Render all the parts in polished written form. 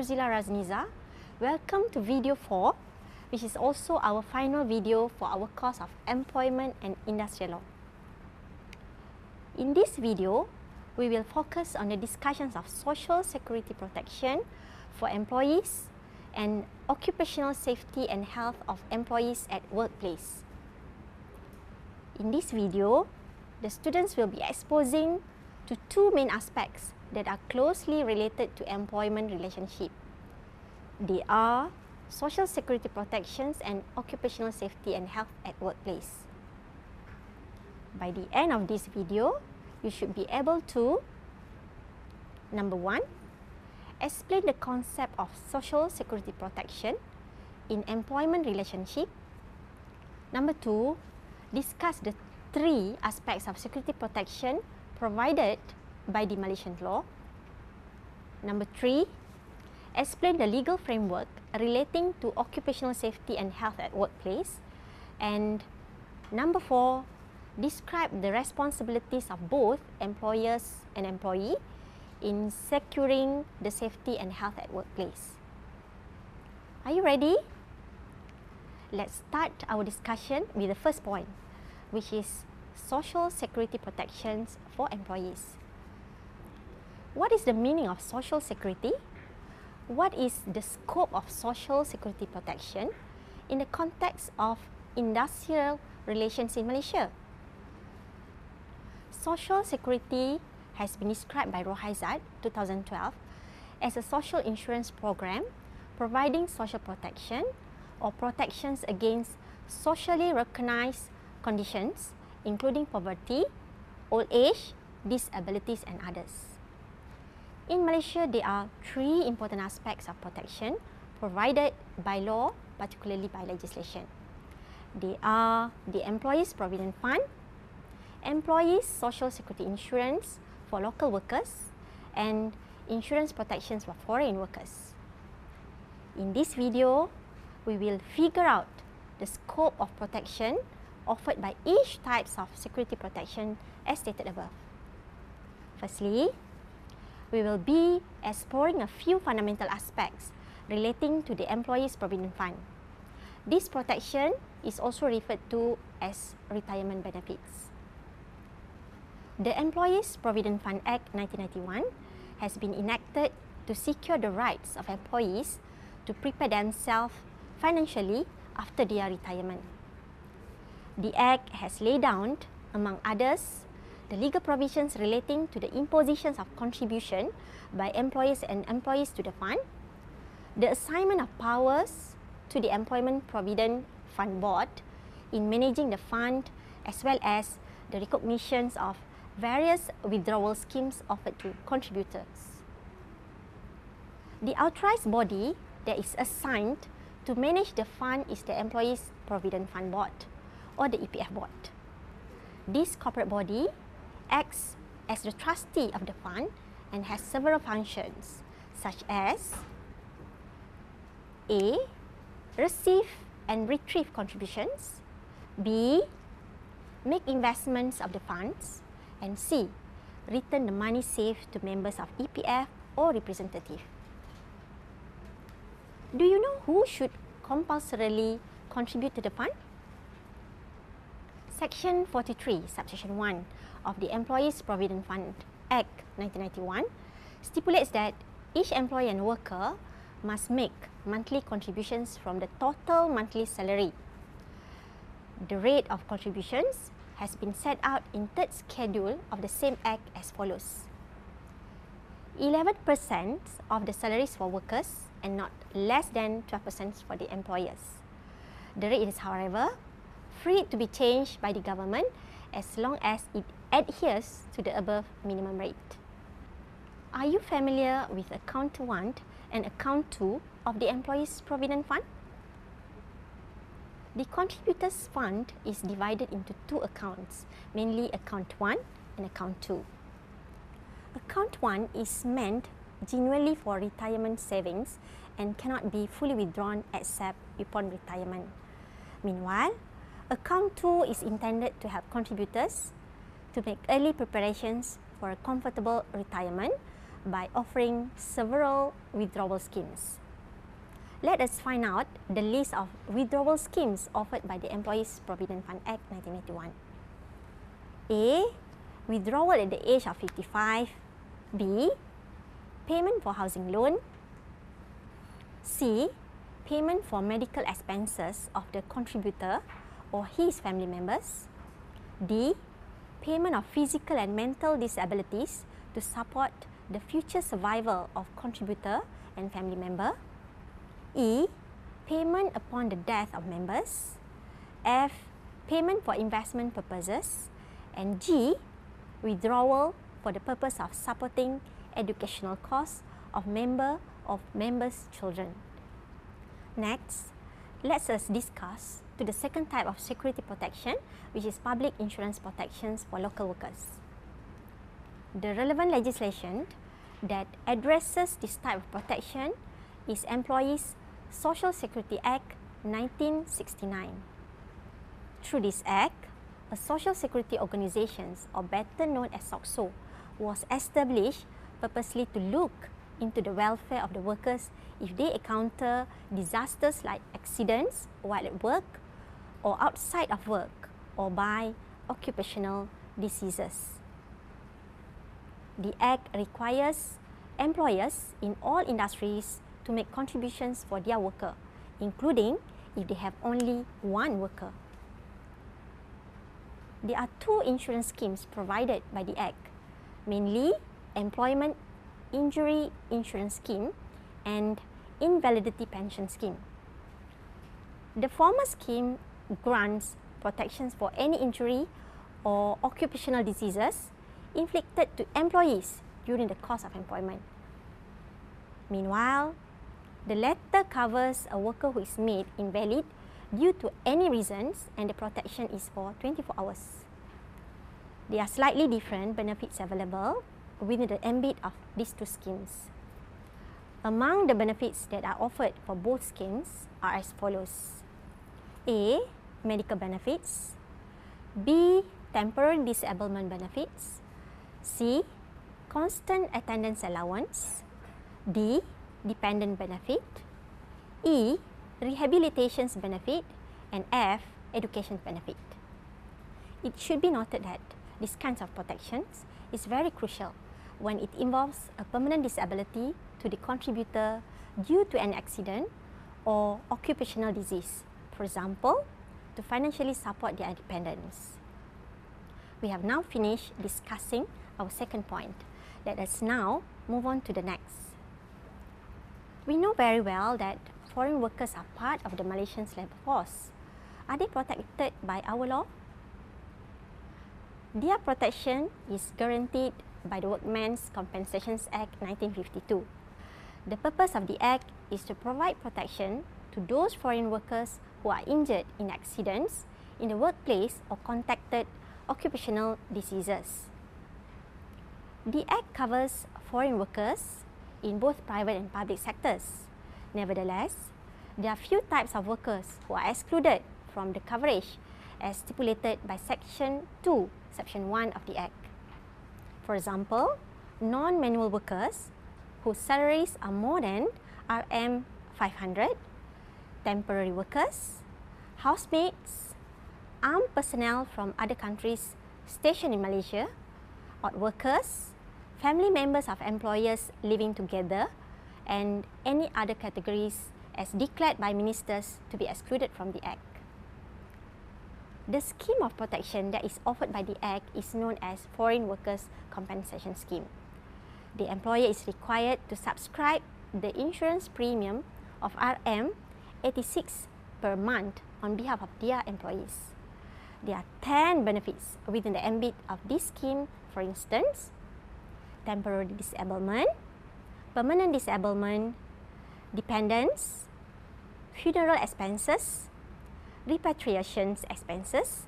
Nuruzila Razniza. Welcome to video 4, which is also our final video for our course of Employment and Industrial Law. In this video, we will focus on the discussions of social security protection for employees and occupational safety and health of employees at workplace. In this video, the students will be exposing to two main aspects that are closely related to employment relationship. They are social security protections and occupational safety and health at workplace. By the end of this video, you should be able to, number 1, explain the concept of social security protection in employment relationship. Number 2, discuss the 3 aspects of security protection provided by the Malaysian law. Number 3, explain the legal framework relating to occupational safety and health at workplace. And number 4, describe the responsibilities of both employers and employee in securing the safety and health at workplace. Are you ready? Let's start our discussion with the first point, which is social security protections for employees. What is the meaning of social security? What is the scope of social security protection in the context of industrial relations in Malaysia? Social security has been described by Rohaizat 2012 as a social insurance program providing social protection or protections against socially recognized conditions including poverty, old age, disabilities and others. In Malaysia, there are 3 important aspects of protection provided by law, particularly by legislation. They are the Employees Provident Fund, Employees Social Security Insurance for local workers, and insurance protections for foreign workers. In this video, we will figure out the scope of protection offered by each types of security protection as stated above. Firstly, we will be exploring a few fundamental aspects relating to the Employees Provident Fund. This protection is also referred to as retirement benefits. The Employees Provident Fund Act 1991 has been enacted to secure the rights of employees to prepare themselves financially after their retirement. The Act has laid down, among others, the legal provisions relating to the impositions of contribution by employers and employees to the fund, the assignment of powers to the Employment Provident Fund Board in managing the fund, as well as the recognitions of various withdrawal schemes offered to contributors. The authorized body that is assigned to manage the fund is the Employees Provident Fund Board, or the EPF Board. This corporate body acts as the trustee of the fund and has several functions, such as A. Receive and retrieve contributions, B. Make investments of the funds, and C. Return the money saved to members of EPF or representative. Do you know who should compulsorily contribute to the fund? Section 43, Subsection 1 of the Employees Provident Fund Act 1991 stipulates that each employee and worker must make monthly contributions from the total monthly salary. The rate of contributions has been set out in third schedule of the same Act as follows. 11% of the salaries for workers and not less than 12% for the employers. The rate is, however, free to be changed by the government as long as it adheres to the above minimum rate. Are you familiar with Account 1 and Account 2 of the Employees Provident Fund? The Contributors Fund is divided into 2 accounts, mainly Account 1 and Account 2. Account 1 is meant genuinely for retirement savings and cannot be fully withdrawn except upon retirement. Meanwhile, Account 2 is intended to help contributors to make early preparations for a comfortable retirement by offering several withdrawal schemes. Let us find out the list of withdrawal schemes offered by the Employees Provident Fund Act 1991. A. Withdrawal at the age of 55. B. Payment for housing loan. C. Payment for medical expenses of the contributor or his family members. D. Payment of physical and mental disabilities to support the future survival of contributor and family member. E. Payment upon the death of members. F. Payment for investment purposes. And G. Withdrawal for the purpose of supporting educational costs of members' children. Next, let us discuss to the second type of security protection, which is public insurance protections for local workers. The relevant legislation that addresses this type of protection is Employees Social Security Act 1969. Through this act, a social security organization, or better known as SOCSO, was established purposely to look into the welfare of the workers if they encounter disasters like accidents while at work or outside of work or by occupational diseases. The Act requires employers in all industries to make contributions for their worker, including if they have only one worker. There are two insurance schemes provided by the Act, mainly Employment Injury Insurance Scheme and Invalidity Pension Scheme. The former scheme grants protections for any injury or occupational diseases inflicted to employees during the course of employment. Meanwhile, the latter covers a worker who is made invalid due to any reasons, and the protection is for 24 hours. There are slightly different benefits available within the ambit of these two schemes. Among the benefits that are offered for both schemes are as follows. A. Medical benefits. B. Temporary disablement benefits. C. Constant attendance allowance. D. Dependent benefit. E. Rehabilitation benefit. And F. Education benefit. It should be noted that these kinds of protections is very crucial when it involves a permanent disability to the contributor due to an accident or occupational disease, for example, to financially support their dependents. We have now finished discussing our second point. Let us now move on to the next. We know very well that foreign workers are part of the Malaysian labour force. Are they protected by our law? Their protection is guaranteed by the Workmen's Compensations Act 1952. The purpose of the Act is to provide protection to those foreign workers who are injured in accidents in the workplace or contacted occupational diseases. The Act covers foreign workers in both private and public sectors. Nevertheless, there are few types of workers who are excluded from the coverage as stipulated by Section 2, Section 1 of the Act. For example, non-manual workers whose salaries are more than RM 500, temporary workers, housemates, armed personnel from other countries stationed in Malaysia, odd workers, family members of employers living together, and any other categories as declared by ministers to be excluded from the Act. The scheme of protection that is offered by the Act is known as Foreign Workers Compensation Scheme. The employer is required to subscribe the insurance premium of RM 86 per month on behalf of their employees. There are 10 benefits within the ambit of this scheme, for instance, temporary disablement, permanent disablement, dependence, funeral expenses, repatriation expenses,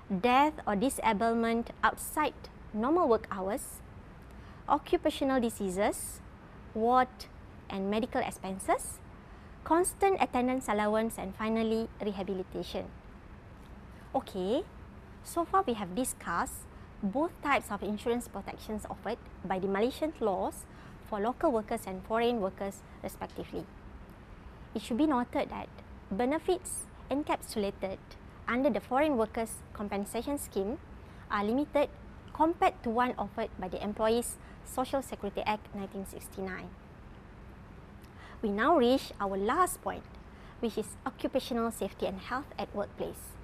death or disablement outside normal work hours, occupational diseases, ward and medical expenses, constant attendance allowance, and finally, rehabilitation. Okay, so far we have discussed both types of insurance protections offered by the Malaysian laws for local workers and foreign workers respectively. It should be noted that benefits encapsulated under the Foreign Workers Compensation Scheme are limited compared to one offered by the Employees Social Security Act 1969. We now reach our last point, which is occupational safety and health at workplace.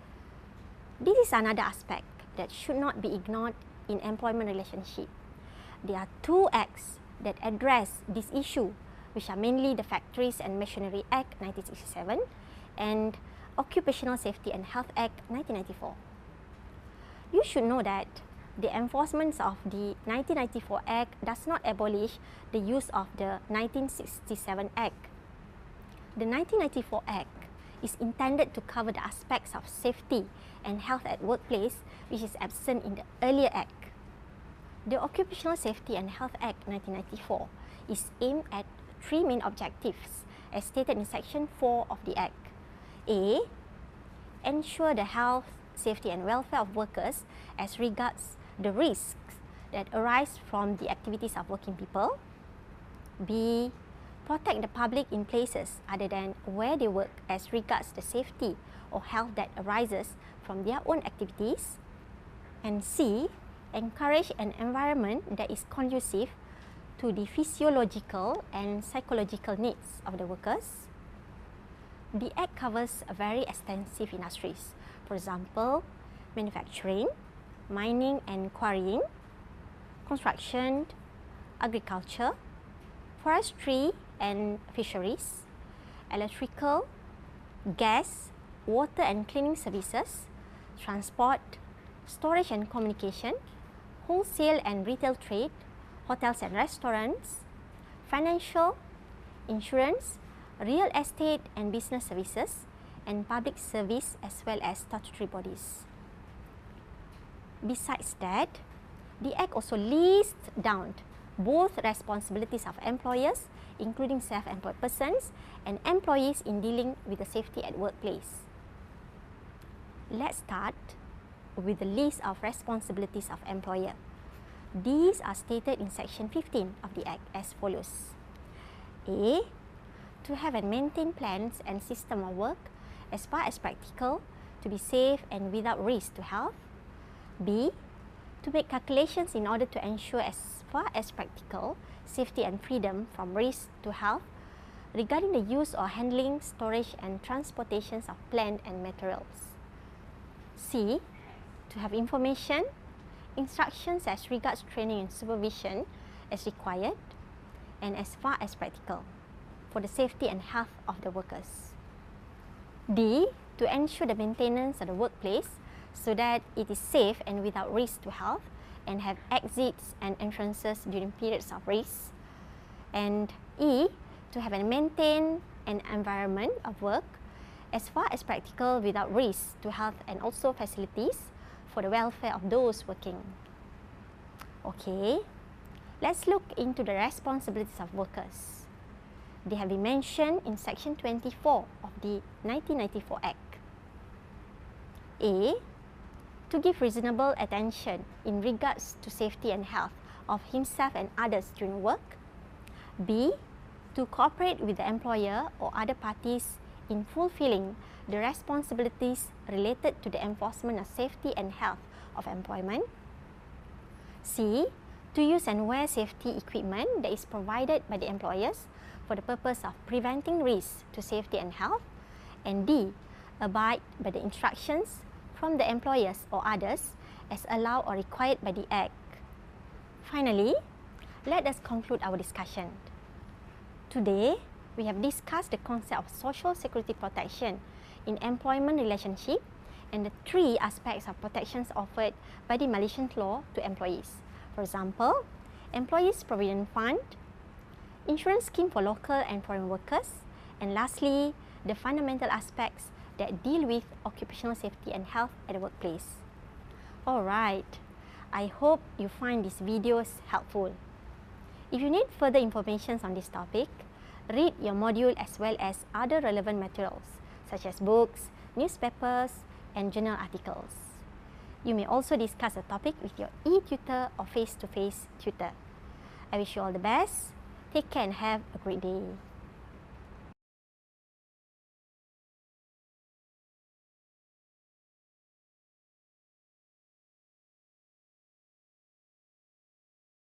This is another aspect that should not be ignored in employment relationship. There are two acts that address this issue, which are mainly the Factories and Machinery Act 1967 and Occupational Safety and Health Act 1994. You should know that the enforcement of the 1994 Act does not abolish the use of the 1967 Act. The 1994 Act is intended to cover the aspects of safety and health at workplace which is absent in the earlier Act. The Occupational Safety and Health Act 1994 is aimed at three main objectives as stated in Section 4 of the Act. A. Ensure the health, safety and welfare of workers as regards the risks that arise from the activities of working people. B. Protect the public in places other than where they work as regards the safety or health that arises from their own activities. And C. Encourage an environment that is conducive to the physiological and psychological needs of the workers. The Act covers very extensive industries, for example, manufacturing, mining and quarrying, construction, agriculture, forestry and fisheries, electrical, gas, water and cleaning services, transport, storage and communication, wholesale and retail trade, hotels and restaurants, financial, insurance, real estate and business services, and public service as well as statutory bodies. Besides that, the Act also lists down both responsibilities of employers, including self-employed persons, and employees in dealing with the safety at workplace. Let's start with the list of responsibilities of employer. These are stated in Section 15 of the Act as follows. A. To have and maintain plans and system of work as far as practical to be safe and without risk to health. B. To make calculations in order to ensure as far as practical safety and freedom from risk to health regarding the use or handling, storage and transportations of plant and materials. C. To have information, instructions as regards training and supervision as required and as far as practical for the safety and health of the workers. D. To ensure the maintenance of the workplace so that it is safe and without risk to health and have exits and entrances during periods of risk. And E. To have and maintain an environment of work as far as practical without risk to health and also facilities for the welfare of those working. Okay, let's look into the responsibilities of workers. They have been mentioned in Section 24 of the 1994 Act. A. To give reasonable attention in regards to safety and health of himself and others during work. B. To cooperate with the employer or other parties in fulfilling the responsibilities related to the enforcement of safety and health of employment. C. To use and wear safety equipment that is provided by the employers for the purpose of preventing risks to safety and health. And D. Abide by the instructions from the employers or others as allowed or required by the Act. Finally, let us conclude our discussion. Today, we have discussed the concept of social security protection in employment relationship and the three aspects of protections offered by the Malaysian law to employees. For example, Employees Provident Fund, insurance scheme for local and foreign workers, and lastly, the fundamental aspects that deal with occupational safety and health at the workplace. Alright, I hope you find these videos helpful. If you need further information on this topic, read your module as well as other relevant materials such as books, newspapers, and journal articles. You may also discuss a topic with your e-tutor or face-to-face tutor. I wish you all the best. Take care and have a great day.